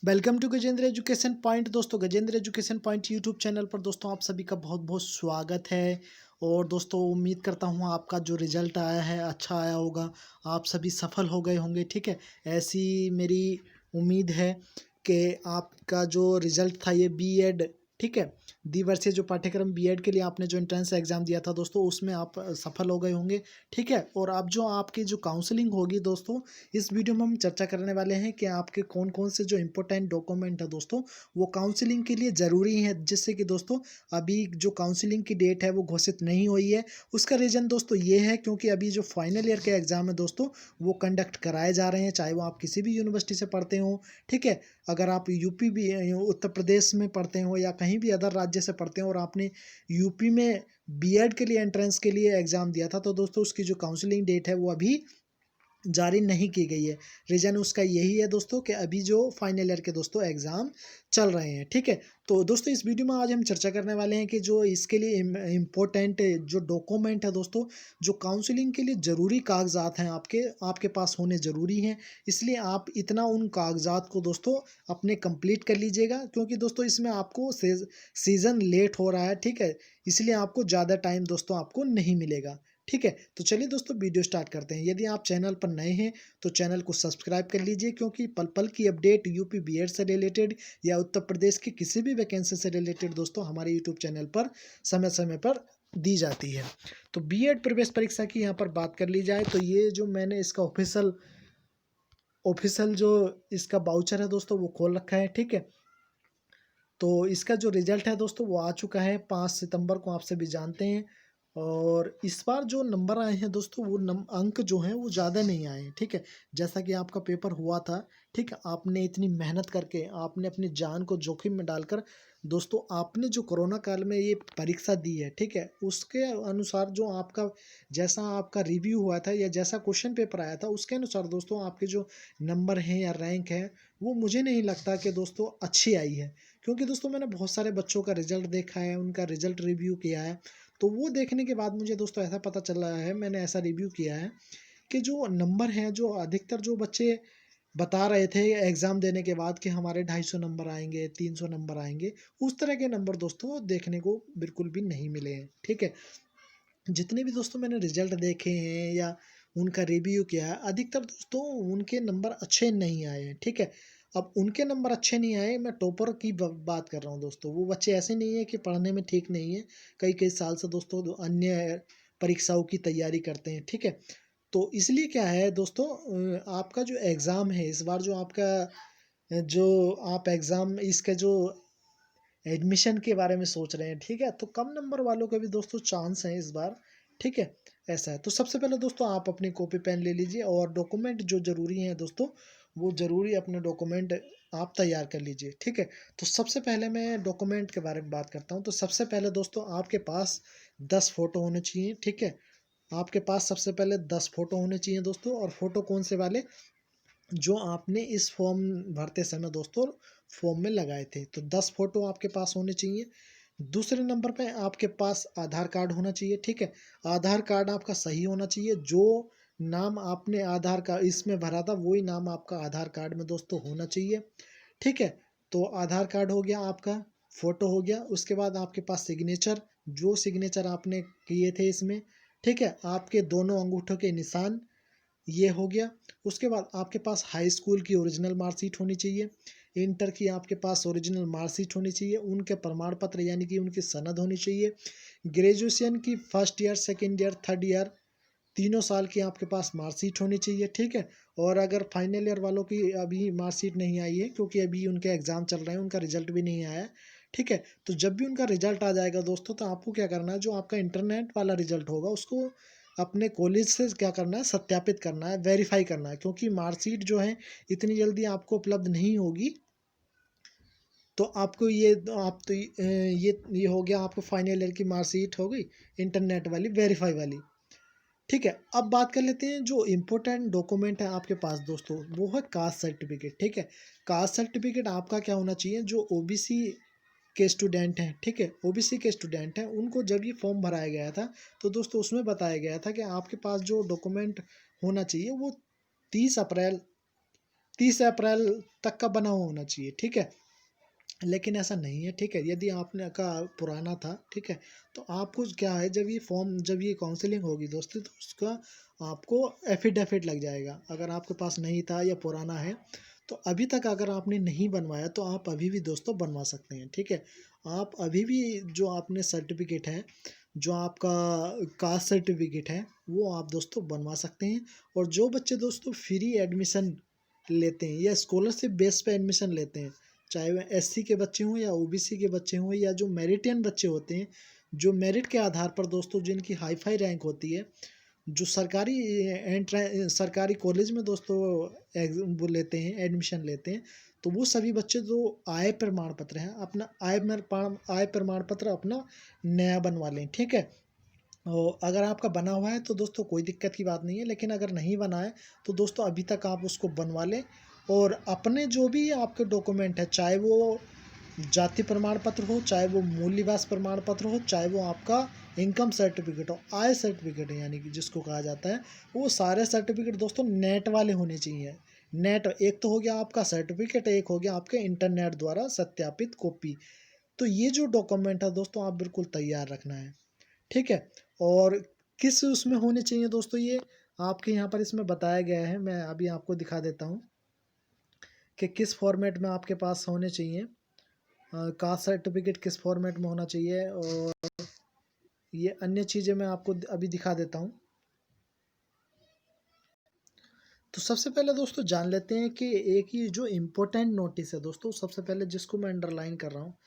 Welcome to Gajendra Education Point. दोस्तों, Gajendra Education Point YouTube channel पर दोस्तों आप सभी का बहुत बहुत स्वागत है। और दोस्तों, उम्मीद करता हूँ आपका जो रिजल्ट आया है अच्छा आया होगा, आप सभी सफल हो गए होंगे। ठीक है, ऐसी मेरी उम्मीद है कि आपका जो रिजल्ट था ये बीएड, ठीक है, द्विवर्षीय जो पाठ्यक्रम बीएड के लिए आपने जो एंट्रेंस एग्जाम दिया था दोस्तों, उसमें आप सफल हो गए होंगे। ठीक है, और अब जो आपकी जो काउंसलिंग होगी दोस्तों, इस वीडियो में हम चर्चा करने वाले हैं कि आपके कौन कौन से जो इम्पोर्टेंट डॉक्यूमेंट है दोस्तों वो काउंसलिंग के लिए ज़रूरी है। जिससे कि दोस्तों अभी जो काउंसलिंग की डेट है वो घोषित नहीं हुई है। उसका रीज़न दोस्तों ये है क्योंकि अभी जो फाइनल ईयर के एग्ज़ाम है दोस्तों वो कंडक्ट कराए जा रहे हैं, चाहे वो आप किसी भी यूनिवर्सिटी से पढ़ते हो। ठीक है, अगर आप यूपी भी उत्तर प्रदेश में पढ़ते हो या कहीं भी अदर राज्य से पढ़ते हो और आपने यूपी में बीएड के लिए एंट्रेंस के लिए एग्ज़ाम दिया था, तो दोस्तों उसकी जो काउंसलिंग डेट है वो अभी जारी नहीं की गई है। रीज़न उसका यही है दोस्तों कि अभी जो फाइनल ईयर के दोस्तों एग्ज़ाम चल रहे हैं। ठीक है, तो दोस्तों इस वीडियो में आज हम चर्चा करने वाले हैं कि जो इसके लिए इम्पोर्टेंट जो डॉक्यूमेंट है दोस्तों, जो काउंसलिंग के लिए ज़रूरी कागजात हैं आपके आपके पास होने ज़रूरी हैं। इसलिए आप इतना उन कागजात को दोस्तों अपने कंप्लीट कर लीजिएगा, क्योंकि दोस्तों इसमें आपको सीज़न लेट हो रहा है। ठीक है, इसलिए आपको ज़्यादा टाइम दोस्तों आपको नहीं मिलेगा। ठीक है, तो चलिए दोस्तों वीडियो स्टार्ट करते हैं। यदि आप चैनल पर नए हैं तो चैनल को सब्सक्राइब कर लीजिए, क्योंकि पल पल की अपडेट यूपी बीएड से रिलेटेड या उत्तर प्रदेश की किसी भी वैकेंसी से रिलेटेड दोस्तों हमारे यूट्यूब चैनल पर समय समय पर दी जाती है। तो बीएड प्रवेश परीक्षा की यहाँ पर बात कर ली जाए तो ये जो मैंने इसका ऑफिशियल ऑफिशियल जो इसका बाउचर है दोस्तों वो खोल रखा है। ठीक है, तो इसका जो रिजल्ट है दोस्तों वो आ चुका है 5 सितंबर को, आप सभी जानते हैं। और इस बार जो नंबर आए हैं दोस्तों वो अंक जो हैं वो ज़्यादा नहीं आए हैं। ठीक है, जैसा कि आपका पेपर हुआ था, ठीक है, आपने इतनी मेहनत करके आपने अपनी जान को जोखिम में डालकर दोस्तों आपने जो कोरोना काल में ये परीक्षा दी है, ठीक है, उसके अनुसार जो आपका जैसा आपका रिव्यू हुआ था या जैसा क्वेश्चन पेपर आया था उसके अनुसार दोस्तों आपके जो नंबर हैं या रैंक है वो मुझे नहीं लगता कि दोस्तों अच्छी आई है। क्योंकि दोस्तों मैंने बहुत सारे बच्चों का रिजल्ट देखा है, उनका रिजल्ट रिव्यू किया है, तो वो देखने के बाद मुझे दोस्तों ऐसा पता चल रहा है, मैंने ऐसा रिव्यू किया है कि जो नंबर हैं, जो अधिकतर जो बच्चे बता रहे थे एग्ज़ाम देने के बाद कि हमारे 250 नंबर आएंगे, 300 नंबर आएंगे, उस तरह के नंबर दोस्तों देखने को बिल्कुल भी नहीं मिले हैं। ठीक है, जितने भी दोस्तों मैंने रिजल्ट देखे हैं या उनका रिव्यू किया है, अधिकतर दोस्तों उनके नंबर अच्छे नहीं आए हैं। ठीक है, अब उनके नंबर अच्छे नहीं आए, मैं टॉपर की बात कर रहा हूँ दोस्तों। वो बच्चे ऐसे नहीं है कि पढ़ने में ठीक नहीं है, कई कई साल से दोस्तों अन्य परीक्षाओं की तैयारी करते हैं। ठीक है, तो इसलिए क्या है दोस्तों, आपका जो एग्ज़ाम है इस बार, जो आपका जो आप एग्ज़ाम इसका जो एडमिशन के बारे में सोच रहे हैं, ठीक है, तो कम नंबर वालों के भी दोस्तों चांस हैं इस बार। ठीक है, ऐसा है। तो सबसे पहले दोस्तों आप अपनी कॉपी पेन ले लीजिए और डॉक्यूमेंट जो ज़रूरी हैं दोस्तों, वो ज़रूरी अपने डॉक्यूमेंट आप तैयार कर लीजिए। ठीक है, तो सबसे पहले मैं डॉक्यूमेंट के बारे में बात करता हूँ। तो सबसे पहले दोस्तों आपके पास 10 फ़ोटो होने चाहिए। ठीक है, आपके पास सबसे पहले 10 फ़ोटो होने चाहिए दोस्तों। और फ़ोटो कौन से वाले, जो आपने इस फॉर्म भरते समय दोस्तों फॉर्म में लगाए थे, तो 10 फ़ोटो आपके पास होने चाहिए। दूसरे नंबर पे आपके पास आधार कार्ड होना चाहिए। ठीक है, आधार कार्ड आपका सही होना चाहिए, जो नाम आपने आधार कार्ड इसमें भरा था वही नाम आपका आधार कार्ड में दोस्तों होना चाहिए। ठीक है, तो आधार कार्ड हो गया आपका, फ़ोटो हो गया, उसके बाद आपके पास सिग्नेचर, जो सिग्नेचर आपने किए थे इसमें। ठीक है, आपके दोनों अंगूठों के निशान, ये हो गया। उसके बाद आपके पास हाई स्कूल की ओरिजिनल मार्कशीट होनी चाहिए, इंटर की आपके पास ओरिजिनल मार्कशीट होनी चाहिए, उनके प्रमाण पत्र यानी कि उनकी सनद होनी चाहिए। ग्रेजुएशन की first year, second year, third year, तीनों साल की आपके पास मार्कशीट होनी चाहिए। ठीक है, और अगर फाइनल ईयर वालों की अभी मार्कशीट नहीं आई है, क्योंकि अभी उनके एग्ज़ाम चल रहे हैं, उनका रिजल्ट भी नहीं आया है। ठीक है, तो जब भी उनका रिजल्ट आ जाएगा दोस्तों, तो आपको क्या करना है, जो आपका इंटरनेट वाला रिजल्ट होगा उसको अपने कॉलेज से क्या करना है, सत्यापित करना है, वेरीफाई करना है, क्योंकि मार्कशीट जो है इतनी जल्दी आपको उपलब्ध नहीं होगी। तो आपको ये आप तो ये हो गया, आपको फाइनल ईयर की मार्कशीट हो गई, इंटरनेट वाली वेरीफाई वाली। ठीक है, अब बात कर लेते हैं जो इम्पोर्टेंट डॉक्यूमेंट है आपके पास दोस्तों, वो है कास्ट सर्टिफिकेट। ठीक है, कास्ट सर्टिफिकेट आपका क्या होना चाहिए, जो ओबीसी के स्टूडेंट हैं, ठीक है, ओबीसी के स्टूडेंट हैं, उनको जब ये फॉर्म भराया गया था तो दोस्तों उसमें बताया गया था कि आपके पास जो डॉक्यूमेंट होना चाहिए वो 30 अप्रैल 30 अप्रैल तक का बना हुआ होना चाहिए, ठीक है। लेकिन ऐसा नहीं है, ठीक है। यदि आपने का पुराना था, ठीक है, तो आपको क्या है, जब ये काउंसलिंग होगी दोस्तों, तो उसका आपको एफिडेविट लग जाएगा। अगर आपके पास नहीं था या पुराना है, तो अभी तक अगर आपने नहीं बनवाया तो आप अभी भी दोस्तों बनवा सकते हैं, ठीक है। आप अभी भी जो आपने सर्टिफिकेट है, जो आपका कास्ट सर्टिफिकेट है, वो आप दोस्तों बनवा सकते हैं। और जो बच्चे दोस्तों फ्री एडमिशन लेते हैं या स्कॉलरशिप बेस पे एडमिशन लेते हैं, चाहे वह एससी के बच्चे हों या ओबीसी के बच्चे हों या जो मेरिटियन बच्चे होते हैं, जो मेरिट के आधार पर दोस्तों जिनकी हाई फाई रैंक होती है, जो सरकारी कॉलेज में दोस्तों वो लेते हैं, एडमिशन लेते हैं, तो वो सभी बच्चे जो आय प्रमाण पत्र है, अपना आय प्रमाण पत्र अपना नया बनवा लें, ठीक है। और अगर आपका बना हुआ है तो दोस्तों कोई दिक्कत की बात नहीं है, लेकिन अगर नहीं बना है तो दोस्तों अभी तक आप उसको बनवा लें। और अपने जो भी आपके डॉक्यूमेंट है, चाहे वो जाति प्रमाण पत्र हो, चाहे वो मूल निवास प्रमाण पत्र हो, चाहे वो आपका इनकम सर्टिफिकेट हो, आय सर्टिफिकेट है यानी कि जिसको कहा जाता है, वो सारे सर्टिफिकेट दोस्तों नेट वाले होने चाहिए। नेट, एक तो हो गया आपका सर्टिफिकेट, एक हो गया आपके इंटरनेट द्वारा सत्यापित कॉपी। तो ये जो डॉक्यूमेंट है दोस्तों आप बिल्कुल तैयार रखना है, ठीक है। और किस उसमें होने चाहिए दोस्तों, ये आपके यहाँ पर इसमें बताया गया है, मैं अभी आपको दिखा देता हूँ कि किस फॉर्मेट में आपके पास होने चाहिए। कास्ट सर्टिफिकेट किस फॉर्मेट में होना चाहिए, और ये अन्य चीज़ें मैं आपको अभी दिखा देता हूँ। तो सबसे पहले दोस्तों जान लेते हैं कि एक ही जो इम्पोर्टेंट नोटिस है दोस्तों, सबसे पहले जिसको मैं अंडरलाइन कर रहा हूँ,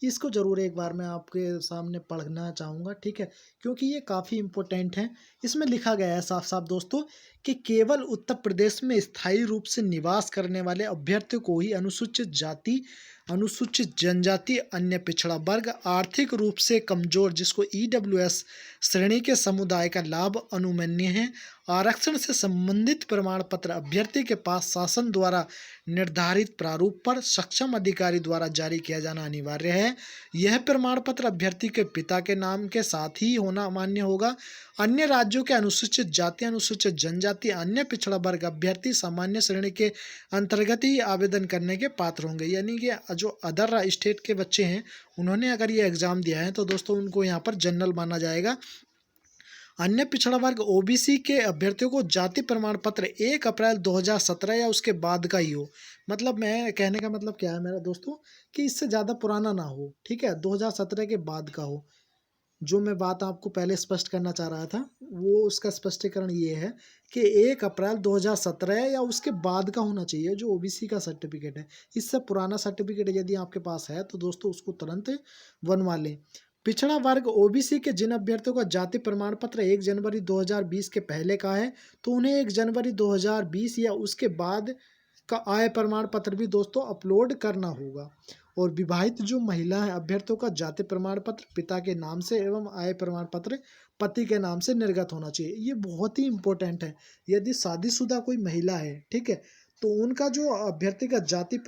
इसको ज़रूर एक बार मैं आपके सामने पढ़ना चाहूँगा, ठीक है, क्योंकि ये काफ़ी इम्पोर्टेंट है। इसमें लिखा गया है साफ साफ दोस्तों कि केवल उत्तर प्रदेश में स्थायी रूप से निवास करने वाले अभ्यर्थियों को ही अनुसूचित जाति, अनुसूचित जनजाति, अन्य पिछड़ा वर्ग, आर्थिक रूप से कमजोर जिसको ईडब्ल्यूएस श्रेणी के समुदाय का लाभ अनुमन्य है। आरक्षण से संबंधित प्रमाण पत्र अभ्यर्थी के पास शासन द्वारा निर्धारित प्रारूप पर सक्षम अधिकारी द्वारा जारी किया जाना अनिवार्य है। यह प्रमाण पत्र अभ्यर्थी के पिता के नाम के साथ ही होना मान्य होगा। अन्य राज्यों के अनुसूचित जाति, अनुसूचित जनजाति, अन्य पिछड़ा वर्ग अभ्यर्थी सामान्य श्रेणी के अंतर्गत ही आवेदन करने के पात्र होंगे। यानी कि जो अदर स्टेट के बच्चे हैं, उन्होंने अगर ये एग्जाम दिया है तो दोस्तों उनको यहाँ पर जनरल माना जाएगा। अन्य पिछड़ा वर्ग ओबीसी के अभ्यर्थियों को जाति प्रमाण पत्र 1 अप्रैल 2017 या उसके बाद का ही हो। मतलब मैं कहने का मतलब क्या है मेरा दोस्तों, कि इससे ज़्यादा पुराना ना हो, ठीक है, 2017 के बाद का हो। जो मैं बात आपको पहले स्पष्ट करना चाह रहा था, वो उसका स्पष्टीकरण ये है कि 1 अप्रैल 2017 या उसके बाद का होना चाहिए जो ओबीसी का सर्टिफिकेट है। इससे पुराना सर्टिफिकेट यदि आपके पास है तो दोस्तों उसको तुरंत बनवा लें। पिछड़ा वर्ग ओबीसी के जिन अभ्यर्थियों का जाति प्रमाण पत्र 1 जनवरी 2020 के पहले का है, तो उन्हें 1 जनवरी 2020 या उसके बाद का आय प्रमाण पत्र भी दोस्तों अपलोड करना होगा। और विवाहित जो महिला है अभ्यर्थियों का जाति प्रमाण पत्र पिता के नाम से एवं आय प्रमाण पत्र पति के नाम से निर्गत होना चाहिए। ये बहुत ही इंपॉर्टेंट है। यदि शादीशुदा कोई महिला है, ठीक है, तो उनका जो अभ्यर्थी का जाति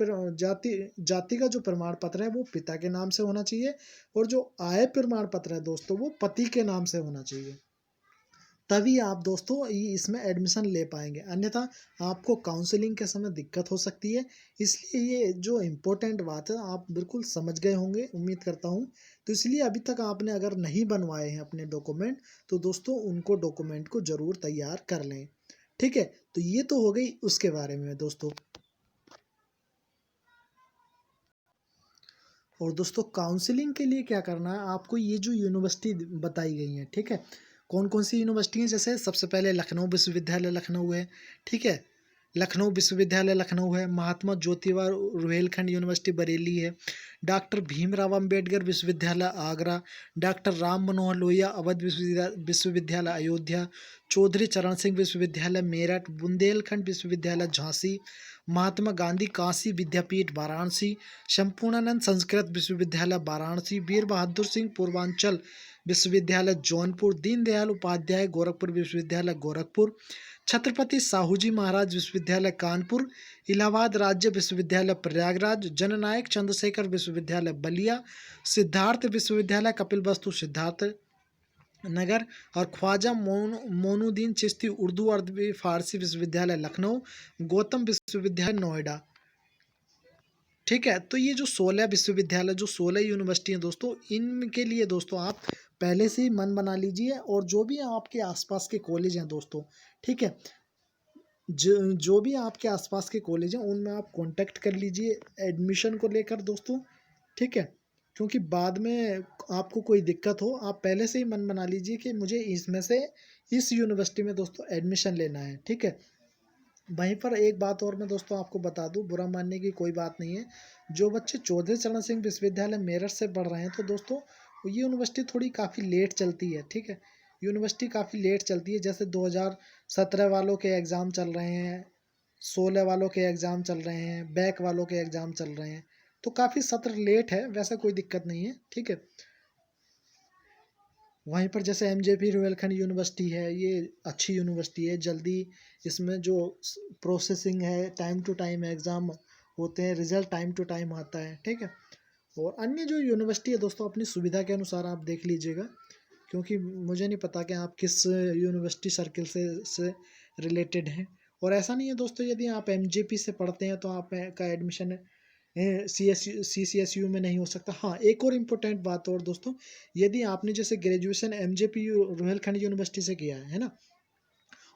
का जो प्रमाण पत्र है वो पिता के नाम से होना चाहिए, और जो आय प्रमाण पत्र है दोस्तों वो पति के नाम से होना चाहिए। तभी आप दोस्तों इसमें एडमिशन ले पाएंगे, अन्यथा आपको काउंसलिंग के समय दिक्कत हो सकती है। इसलिए ये जो इम्पोर्टेंट बात है आप बिल्कुल समझ गए होंगे, उम्मीद करता हूँ। तो इसलिए अभी तक आपने अगर नहीं बनवाए हैं अपने डॉक्यूमेंट, तो दोस्तों उनको डॉक्यूमेंट को ज़रूर तैयार कर लें, ठीक है। तो ये तो हो गई उसके बारे में दोस्तों। और दोस्तों काउंसलिंग के लिए क्या करना है आपको, ये जो यूनिवर्सिटी बताई गई है, ठीक है, कौन कौन सी यूनिवर्सिटी है, जैसे सबसे पहले लखनऊ विश्वविद्यालय लखनऊ है, ठीक है, लखनऊ विश्वविद्यालय लखनऊ है। महात्मा ज्योतिबा रुहेलखंड यूनिवर्सिटी बरेली है। डॉक्टर भीमराव अंबेडकर विश्वविद्यालय आगरा। डॉक्टर राम मनोहर लोहिया अवध विश्वविद्यालय अयोध्या। चौधरी चरण सिंह विश्वविद्यालय मेरठ। बुंदेलखंड विश्वविद्यालय झांसी। महात्मा गांधी काशी विद्यापीठ वाराणसी। संपूर्णानंद संस्कृत विश्वविद्यालय वाराणसी। वीर बहादुर सिंह पूर्वांचल विश्वविद्यालय जौनपुर। दीनदयाल उपाध्याय गोरखपुर विश्वविद्यालय गोरखपुर। छत्रपति साहूजी महाराज विश्वविद्यालय कानपुर। इलाहाबाद राज्य विश्वविद्यालय प्रयागराज। जननायक चंद्रशेखर विश्वविद्यालय बलिया। सिद्धार्थ विश्वविद्यालय कपिलवस्तु सिद्धार्थ नगर और ख्वाजा मोनुद्दीन चिश्ती उर्दू अरबी फारसी विश्वविद्यालय लखनऊ, गौतम विश्वविद्यालय नोएडा। ठीक है, तो ये जो 16 विश्वविद्यालय, जो 16 यूनिवर्सिटी हैं दोस्तों, इनके लिए दोस्तों आप पहले से ही मन बना लीजिए। और जो भी आपके आसपास के कॉलेज हैं दोस्तों, ठीक है, जो भी आपके आसपास के कॉलेज हैं उनमें आप कांटेक्ट कर लीजिए एडमिशन को लेकर दोस्तों। ठीक है, क्योंकि बाद में आपको कोई दिक्कत हो, आप पहले से ही मन बना लीजिए कि मुझे इसमें से इस यूनिवर्सिटी में दोस्तों एडमिशन लेना है। ठीक है, वहीं पर एक बात और मैं दोस्तों आपको बता दूं, बुरा मानने की कोई बात नहीं है। जो बच्चे चौधरी चरण सिंह विश्वविद्यालय मेरठ से पढ़ रहे हैं तो दोस्तों ये यूनिवर्सिटी थोड़ी काफ़ी लेट चलती है। ठीक है, यूनिवर्सिटी काफ़ी लेट चलती है। जैसे 2017 वालों के एग्ज़ाम चल रहे हैं, 16 वालों के एग्ज़ाम चल रहे हैं, बैक वालों के एग्ज़ाम चल रहे हैं, तो काफ़ी सत्र लेट है। वैसा कोई दिक्कत नहीं है। ठीक है, वहीं पर जैसे एमजेपी रुहेलखंड यूनिवर्सिटी है, ये अच्छी यूनिवर्सिटी है। जल्दी इसमें जो प्रोसेसिंग है, टाइम टू टाइम एग्ज़ाम होते हैं, रिजल्ट टाइम टू टाइम आता है। ठीक है, और अन्य जो यूनिवर्सिटी है दोस्तों अपनी सुविधा के अनुसार आप देख लीजिएगा, क्योंकि मुझे नहीं पता कि आप किस यूनिवर्सिटी सर्किल से रिलेटेड हैं। और ऐसा नहीं है दोस्तों, यदि आप एमजेपी से पढ़ते हैं तो आप का एडमिशन CCSU में नहीं हो सकता। हाँ, एक और इम्पोर्टेंट बात और दोस्तों, यदि आपने जैसे ग्रेजुएशन MJP रुहेलखंड यूनिवर्सिटी से किया है ना,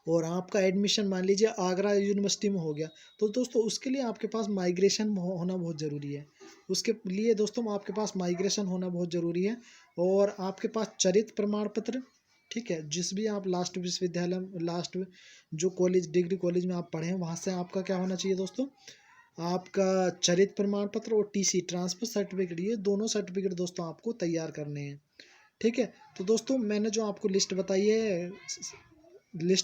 और आपका एडमिशन मान लीजिए आगरा यूनिवर्सिटी में हो गया, तो दोस्तों उसके लिए आपके पास माइग्रेशन होना बहुत ज़रूरी है। उसके लिए दोस्तों आपके पास माइग्रेशन होना बहुत ज़रूरी है। और आपके पास चरित्र प्रमाण पत्र, ठीक है, जिस भी आप लास्ट विश्वविद्यालय, लास्ट जो कॉलेज, डिग्री कॉलेज में आप पढ़े हैं वहाँ से आपका क्या होना चाहिए दोस्तों, आपका चरित्र प्रमाण पत्र और TC ट्रांसफर सर्टिफिकेट, ये दोनों सर्टिफिकेट दोस्तों आपको तैयार करने हैं। ठीक है, तो दोस्तों मैंने जो आपको लिस्ट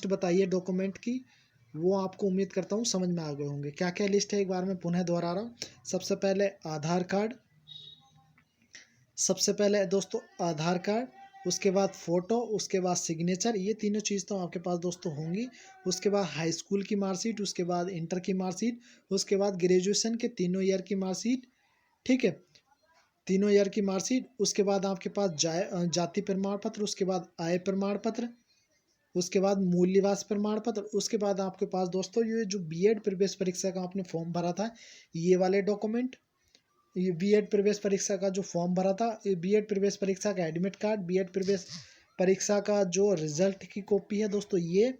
बताई है डॉक्यूमेंट की, वो आपको उम्मीद करता हूँ समझ में आ गए होंगे। क्या क्या लिस्ट है एक बार मैं पुनः दोहरा रहा हूँ। सबसे पहले आधार कार्ड, सबसे पहले दोस्तों आधार कार्ड, उसके बाद फ़ोटो, उसके बाद सिग्नेचर, ये तीनों चीज़ तो आपके पास दोस्तों होंगी। उसके बाद हाई स्कूल की मार्कशीट, उसके बाद इंटर की मार्कशीट, उसके बाद ग्रेजुएशन के तीनों ईयर की मार्कशीट। ठीक है, तीनों ईयर की मार्कशीट। उसके बाद आपके पास जाति प्रमाण पत्र, उसके बाद आय प्रमाण पत्र, उसके बाद मूल निवास प्रमाण पत्र। उसके बाद आपके पास दोस्तों ये जो बीएड प्रवेश परीक्षा का आपने फॉर्म भरा था, ये वाले डॉक्यूमेंट, ये बीएड प्रवेश परीक्षा का जो फॉर्म भरा था, ये बीएड प्रवेश परीक्षा का एडमिट कार्ड, बीएड प्रवेश परीक्षा का जो रिजल्ट की कॉपी है दोस्तों ये,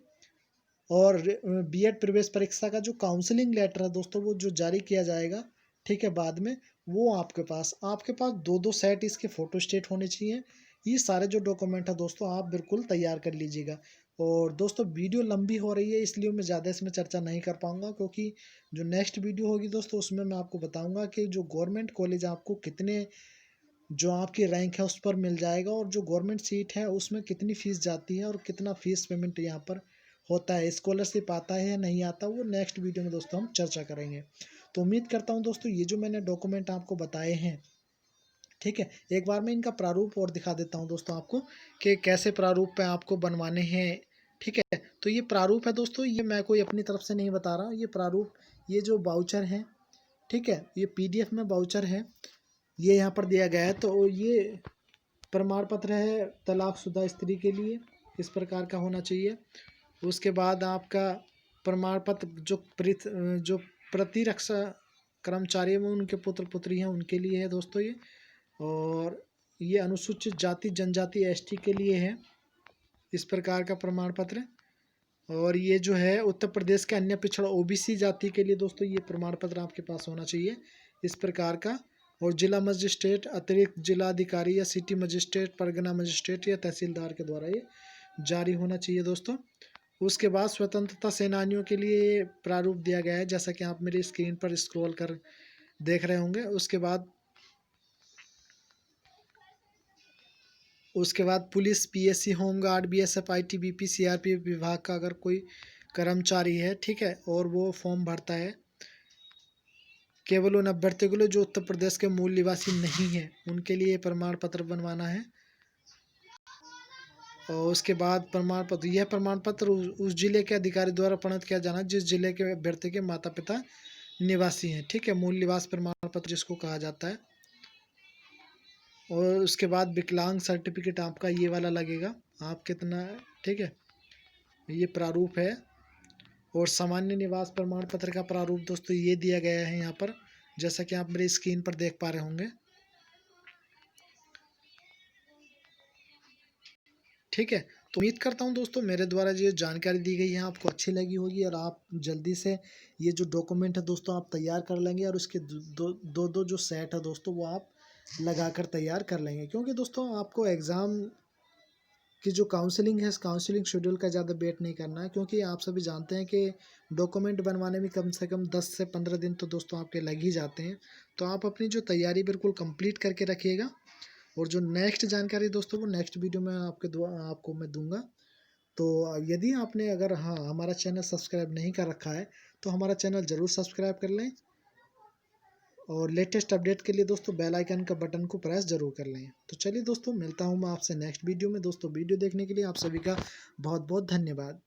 और बीएड प्रवेश परीक्षा का जो काउंसलिंग लेटर है दोस्तों, वो जो जारी किया जाएगा, ठीक है, बाद में, वो आपके पास दो दो सेट इसके फ़ोटो स्टेट होने चाहिए। ये सारे जो डॉक्यूमेंट है दोस्तों आप बिल्कुल तैयार कर लीजिएगा। और दोस्तों वीडियो लंबी हो रही है, इसलिए मैं ज़्यादा इसमें चर्चा नहीं कर पाऊँगा, क्योंकि जो नेक्स्ट वीडियो होगी दोस्तों उसमें मैं आपको बताऊँगा कि जो गवर्नमेंट कॉलेज आपको कितने, जो आपकी रैंक है उस पर मिल जाएगा, और जो गवर्नमेंट सीट है उसमें कितनी फ़ीस जाती है और कितना फ़ीस पेमेंट यहाँ पर होता है, स्कॉलरशिप आता है या नहीं आता, वो नेक्स्ट वीडियो में दोस्तों हम चर्चा करेंगे। तो उम्मीद करता हूँ दोस्तों ये जो मैंने डॉक्यूमेंट आपको बताए हैं, ठीक है, एक बार मैं इनका प्रारूप और दिखा देता हूँ दोस्तों आपको कि कैसे प्रारूप पे आपको बनवाने हैं। ठीक है, तो ये प्रारूप है दोस्तों, ये मैं कोई अपनी तरफ से नहीं बता रहा, ये प्रारूप, ये जो बाउचर है, ठीक है, ये PDF में बाउचर है, ये यहाँ पर दिया गया है। तो ये प्रमाण पत्र है तलाकशुदा स्त्री के लिए, इस प्रकार का होना चाहिए। उसके बाद आपका प्रमाण पत्र जो प्रतिरक्षा कर्मचारी में उनके पुत्र पुत्री हैं उनके लिए है दोस्तों ये। और ये अनुसूचित जाति जनजाति ST के लिए है, इस प्रकार का प्रमाण पत्र। और ये जो है उत्तर प्रदेश के अन्य पिछड़ा OBC जाति के लिए दोस्तों ये प्रमाण पत्र आपके पास होना चाहिए, इस प्रकार का। और जिला मजिस्ट्रेट, अतिरिक्त जिला अधिकारी या सिटी मजिस्ट्रेट, परगना मजिस्ट्रेट या तहसीलदार के द्वारा ये जारी होना चाहिए दोस्तों। उसके बाद स्वतंत्रता सेनानियों के लिए प्रारूप दिया गया है, जैसा कि आप मेरी स्क्रीन पर स्क्रॉल कर देख रहे होंगे। उसके बाद police, PSC, home guard, BSF, ITBP, CRPF विभाग का अगर कोई कर्मचारी है, ठीक है, और वो फॉर्म भरता है, केवल उन अभ्यर्थियों के लिए जो उत्तर प्रदेश के मूल निवासी नहीं है उनके लिए प्रमाण पत्र बनवाना है। और उसके बाद यह प्रमाण पत्र उस जिले के अधिकारी द्वारा प्रणीत किया जाना जिस जिले के अभ्यर्थी के माता पिता निवासी हैं। ठीक है, मूल निवास प्रमाण पत्र जिसको कहा जाता है। और उसके बाद विकलांग सर्टिफिकेट आपका ये वाला लगेगा, आप कितना, ठीक है, ये प्रारूप है। और सामान्य निवास प्रमाण पत्र का प्रारूप दोस्तों ये दिया गया है यहाँ पर, जैसा कि आप मेरी स्क्रीन पर देख पा रहे होंगे। ठीक है, तो उम्मीद करता हूँ दोस्तों मेरे द्वारा जो जानकारी दी गई है आपको अच्छी लगी होगी, और आप जल्दी से ये जो डॉक्यूमेंट है दोस्तों आप तैयार कर लेंगे, और उसके दो जो सेट है दोस्तों वो आप लगा कर तैयार कर लेंगे, क्योंकि दोस्तों आपको एग्ज़ाम कि जो काउंसलिंग है, इस काउंसलिंग शेड्यूल का ज़्यादा वेट नहीं करना है, क्योंकि आप सभी जानते हैं कि डॉक्यूमेंट बनवाने में कम से कम 10 से 15 दिन तो दोस्तों आपके लग ही जाते हैं। तो आप अपनी जो तैयारी बिल्कुल कंप्लीट करके रखिएगा, और जो नेक्स्ट जानकारी दोस्तों वो नेक्स्ट वीडियो में आपको मैं दूंगा। तो यदि आपने अगर हाँ हमारा चैनल सब्सक्राइब नहीं कर रखा है तो हमारा चैनल ज़रूर सब्सक्राइब कर लें, और लेटेस्ट अपडेट के लिए दोस्तों बेल आइकन का बटन को प्रेस जरूर कर लें। तो चलिए दोस्तों, मिलता हूँ मैं आपसे नेक्स्ट वीडियो में। दोस्तों वीडियो देखने के लिए आप सभी का बहुत बहुत धन्यवाद।